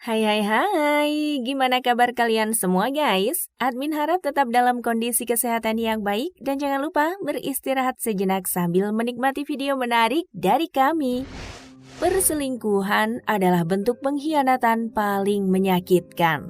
Hai hai hai, gimana kabar kalian semua guys? Admin harap tetap dalam kondisi kesehatan yang baik dan jangan lupa beristirahat sejenak sambil menikmati video menarik dari kami. Perselingkuhan adalah bentuk pengkhianatan paling menyakitkan.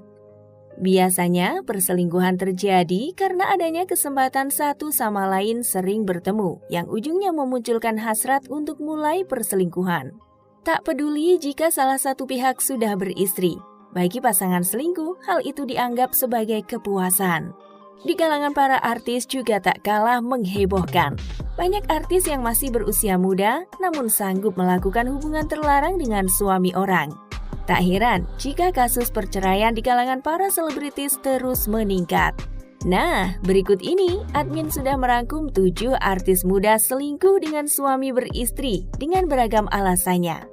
Biasanya perselingkuhan terjadi karena adanya kesempatan satu sama lain sering bertemu yang ujungnya memunculkan hasrat untuk mulai perselingkuhan. Tak peduli jika salah satu pihak sudah beristri, bagi pasangan selingkuh, hal itu dianggap sebagai kepuasan. Di kalangan para artis juga tak kalah menghebohkan. Banyak artis yang masih berusia muda, namun sanggup melakukan hubungan terlarang dengan suami orang. Tak heran jika kasus perceraian di kalangan para selebritis terus meningkat. Nah, berikut ini admin sudah merangkum 7 artis muda selingkuh dengan suami beristri dengan beragam alasannya.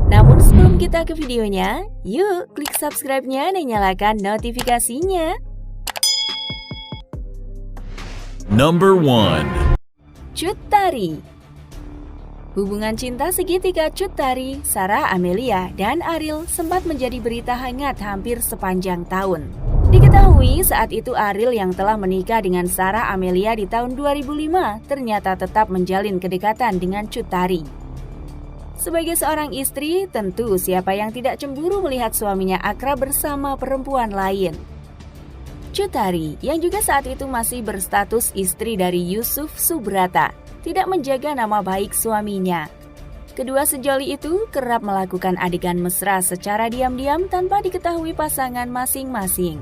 Namun sebelum kita ke videonya, yuk klik subscribe-nya dan nyalakan notifikasinya. Number 1. Cut Tari. Hubungan cinta segitiga Cut Tari, Sarah Amelia, dan Ariel sempat menjadi berita hangat hampir sepanjang tahun. Diketahui saat itu Ariel yang telah menikah dengan Sarah Amelia di tahun 2005 ternyata tetap menjalin kedekatan dengan Cut Tari. Sebagai seorang istri, tentu siapa yang tidak cemburu melihat suaminya akrab bersama perempuan lain. Cut Tari, yang juga saat itu masih berstatus istri dari Yusuf Subrata, tidak menjaga nama baik suaminya. Kedua sejoli itu kerap melakukan adegan mesra secara diam-diam tanpa diketahui pasangan masing-masing.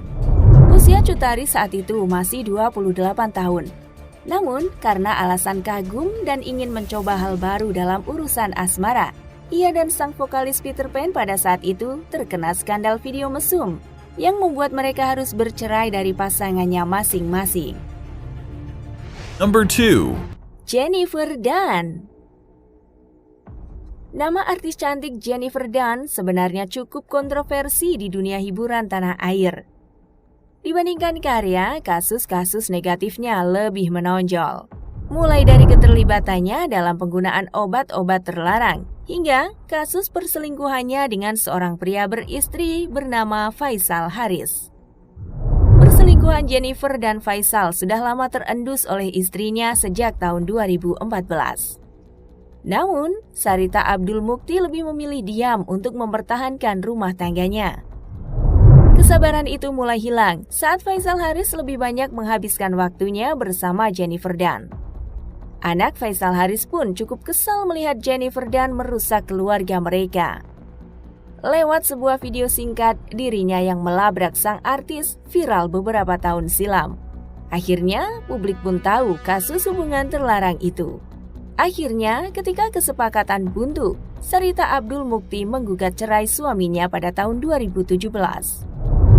Usia Cut Tari saat itu masih 28 tahun. Namun, karena alasan kagum dan ingin mencoba hal baru dalam urusan asmara, ia dan sang vokalis Peter Pan pada saat itu terkena skandal video mesum yang membuat mereka harus bercerai dari pasangannya masing-masing. Number 2. Jennifer Dunn. Nama artis cantik Jennifer Dunn sebenarnya cukup kontroversi di dunia hiburan tanah air. Dibandingkan karya, kasus-kasus negatifnya lebih menonjol. Mulai dari keterlibatannya dalam penggunaan obat-obat terlarang, hingga kasus perselingkuhannya dengan seorang pria beristri bernama Faisal Haris. Perselingkuhan Jennifer dan Faisal sudah lama terendus oleh istrinya sejak tahun 2014. Namun, Sarita Abdul Mukti lebih memilih diam untuk mempertahankan rumah tangganya. Kesabaran itu mulai hilang saat Faisal Haris lebih banyak menghabiskan waktunya bersama Jennifer Dunn. Anak Faisal Haris pun cukup kesal melihat Jennifer Dunn merusak keluarga mereka. Lewat sebuah video singkat, dirinya yang melabrak sang artis viral beberapa tahun silam. Akhirnya, publik pun tahu kasus hubungan terlarang itu. Akhirnya, ketika kesepakatan buntu, Sarita Abdul Mukti menggugat cerai suaminya pada tahun 2017.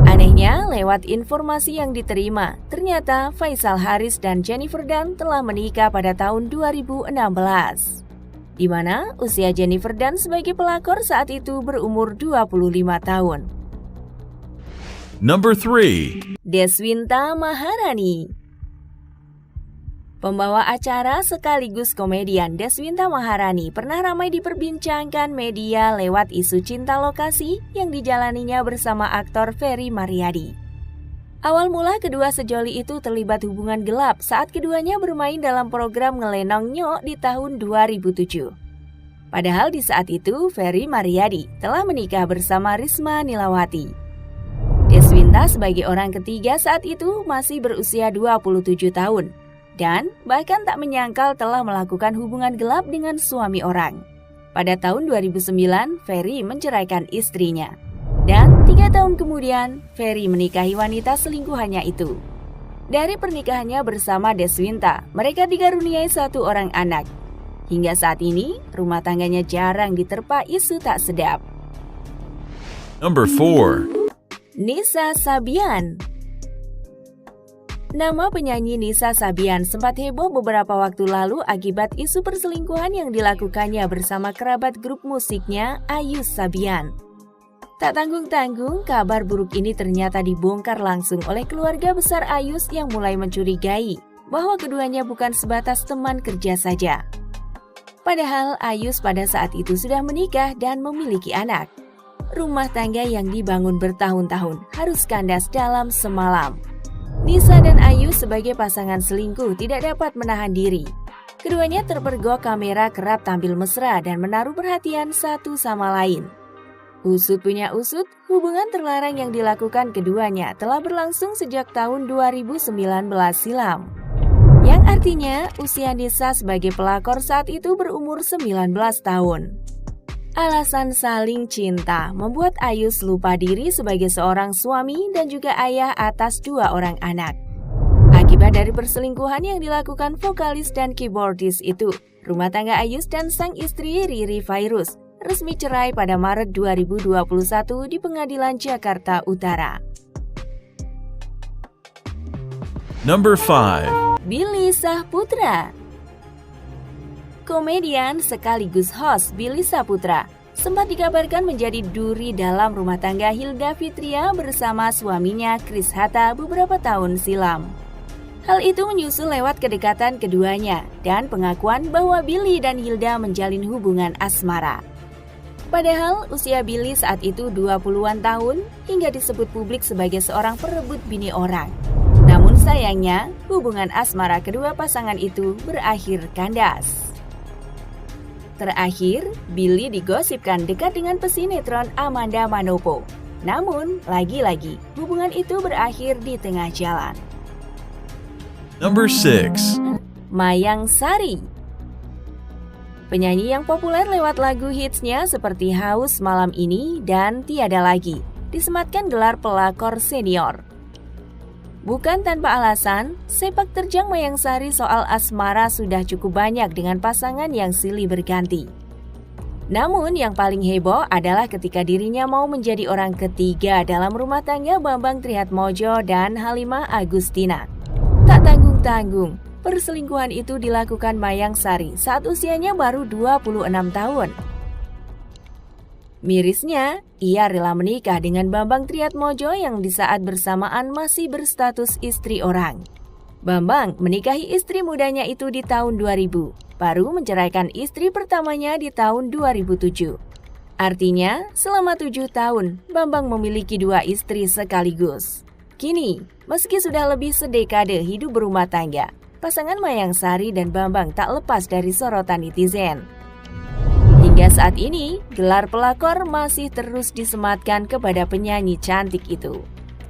Anehnya, lewat informasi yang diterima, ternyata Faisal Haris dan Jennifer Dunn telah menikah pada tahun 2016. Di mana usia Jennifer Dunn sebagai pelakor saat itu berumur 25 tahun. Number 3. Deswinta Maharani. Pembawa acara sekaligus komedian Deswinta Maharani pernah ramai diperbincangkan media lewat isu cinta lokasi yang dijalaninya bersama aktor Ferry Maryadi. Awal mula kedua sejoli itu terlibat hubungan gelap saat keduanya bermain dalam program Ngelenong Nyok di tahun 2007. Padahal di saat itu Ferry Maryadi telah menikah bersama Risma Nilawati. Deswinta sebagai orang ketiga saat itu masih berusia 27 tahun. Dan bahkan tak menyangkal telah melakukan hubungan gelap dengan suami orang. Pada tahun 2009, Ferry menceraikan istrinya. Dan 3 tahun kemudian, Ferry menikahi wanita selingkuhannya itu. Dari pernikahannya bersama Deswinta, mereka dikaruniai 1 orang anak. Hingga saat ini, rumah tangganya jarang diterpa isu tak sedap. Number 4. Nisa Sabian. Nama penyanyi Nisa Sabian sempat heboh beberapa waktu lalu akibat isu perselingkuhan yang dilakukannya bersama kerabat grup musiknya, Ayus Sabian. Tak tanggung-tanggung, kabar buruk ini ternyata dibongkar langsung oleh keluarga besar Ayus yang mulai mencurigai bahwa keduanya bukan sebatas teman kerja saja. Padahal Ayus pada saat itu sudah menikah dan memiliki anak. rumah tangga yang dibangun bertahun-tahun harus kandas dalam semalam. Nisa dan Ayu sebagai pasangan selingkuh tidak dapat menahan diri. Keduanya terpergok kamera kerap tampil mesra dan menaruh perhatian satu sama lain. Usut punya usut, hubungan terlarang yang dilakukan keduanya telah berlangsung sejak tahun 2019 silam. Yang artinya usia Nisa sebagai pelakor saat itu berumur 19 tahun. Alasan saling cinta membuat Ayus lupa diri sebagai seorang suami dan juga ayah atas 2 orang anak. Akibat dari perselingkuhan yang dilakukan vokalis dan keyboardis itu, rumah tangga Ayus dan sang istri Riri Virus resmi cerai pada Maret 2021 di Pengadilan Jakarta Utara. Number 5. Billy Saputra. Komedian sekaligus host Billy Saputra sempat dikabarkan menjadi duri dalam rumah tangga Hilda Fitria bersama suaminya Chris Hatta beberapa tahun silam. Hal itu menyusul lewat kedekatan keduanya dan pengakuan bahwa Billy dan Hilda menjalin hubungan asmara. Padahal usia Billy saat itu 20-an tahun hingga disebut publik sebagai seorang perebut bini orang. Namun sayangnya, hubungan asmara kedua pasangan itu berakhir kandas. Terakhir, Billy digosipkan dekat dengan pesinetron Amanda Manopo. Namun, lagi-lagi, hubungan itu berakhir di tengah jalan. Number 6. Mayang Sari. Penyanyi yang populer lewat lagu hitsnya seperti Haus Malam Ini dan Tiada Lagi, disematkan gelar pelakor senior. Bukan tanpa alasan, sepak terjang Mayang Sari soal asmara sudah cukup banyak dengan pasangan yang silih berganti. Namun yang paling heboh adalah ketika dirinya mau menjadi orang ketiga dalam rumah tangga Bambang Trihatmojo dan Halimah Agustina. Tak tanggung-tanggung, perselingkuhan itu dilakukan Mayang Sari saat usianya baru 26 tahun. Mirisnya, ia rela menikah dengan Bambang Trihatmojo yang di saat bersamaan masih berstatus istri orang. Bambang menikahi istri mudanya itu di tahun 2000, baru menceraikan istri pertamanya di tahun 2007. Artinya, selama 7 tahun, Bambang memiliki 2 istri sekaligus. Kini, meski sudah lebih sedekade hidup berumah tangga, pasangan Mayang Sari dan Bambang tak lepas dari sorotan netizen. Hingga saat ini, gelar pelakor masih terus disematkan kepada penyanyi cantik itu.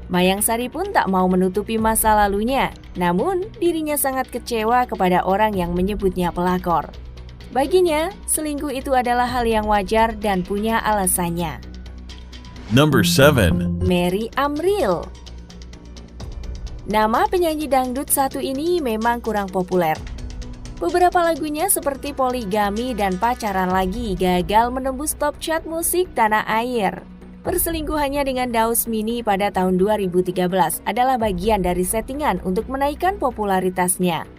Mayang Sari pun tak mau menutupi masa lalunya, namun dirinya sangat kecewa kepada orang yang menyebutnya pelakor. Baginya, selingkuh itu adalah hal yang wajar dan punya alasannya. Number 7. Mary Amril. Nama penyanyi dangdut satu ini memang kurang populer. Beberapa lagunya seperti Poligami dan Pacaran Lagi gagal menembus top chart musik tanah air. Perselingkuhannya dengan Daus Mini pada tahun 2013 adalah bagian dari settingan untuk menaikkan popularitasnya.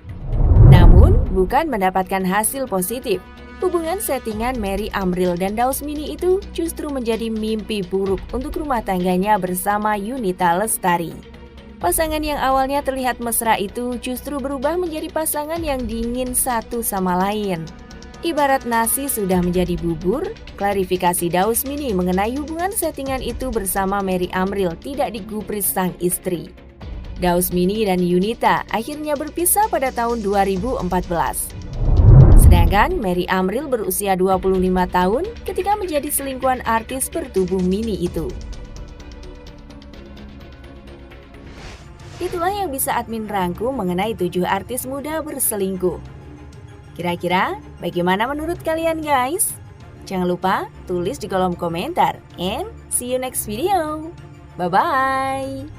Namun, bukan mendapatkan hasil positif. Hubungan settingan Mary Amril dan Daus Mini itu justru menjadi mimpi buruk untuk rumah tangganya bersama Yunita Lestari. Pasangan yang awalnya terlihat mesra itu justru berubah menjadi pasangan yang dingin satu sama lain. Ibarat nasi sudah menjadi bubur, klarifikasi Daus Mini mengenai hubungan settingan itu bersama Mary Amril tidak digubris sang istri. Daus Mini dan Yunita akhirnya berpisah pada tahun 2014. Sedangkan Mary Amril berusia 25 tahun ketika menjadi selingkuhan artis bertubuh mini itu. Itulah yang bisa admin rangkum mengenai 7 artis muda berselingkuh. Kira-kira bagaimana menurut kalian guys? Jangan lupa tulis di kolom komentar and see you next video. Bye-bye!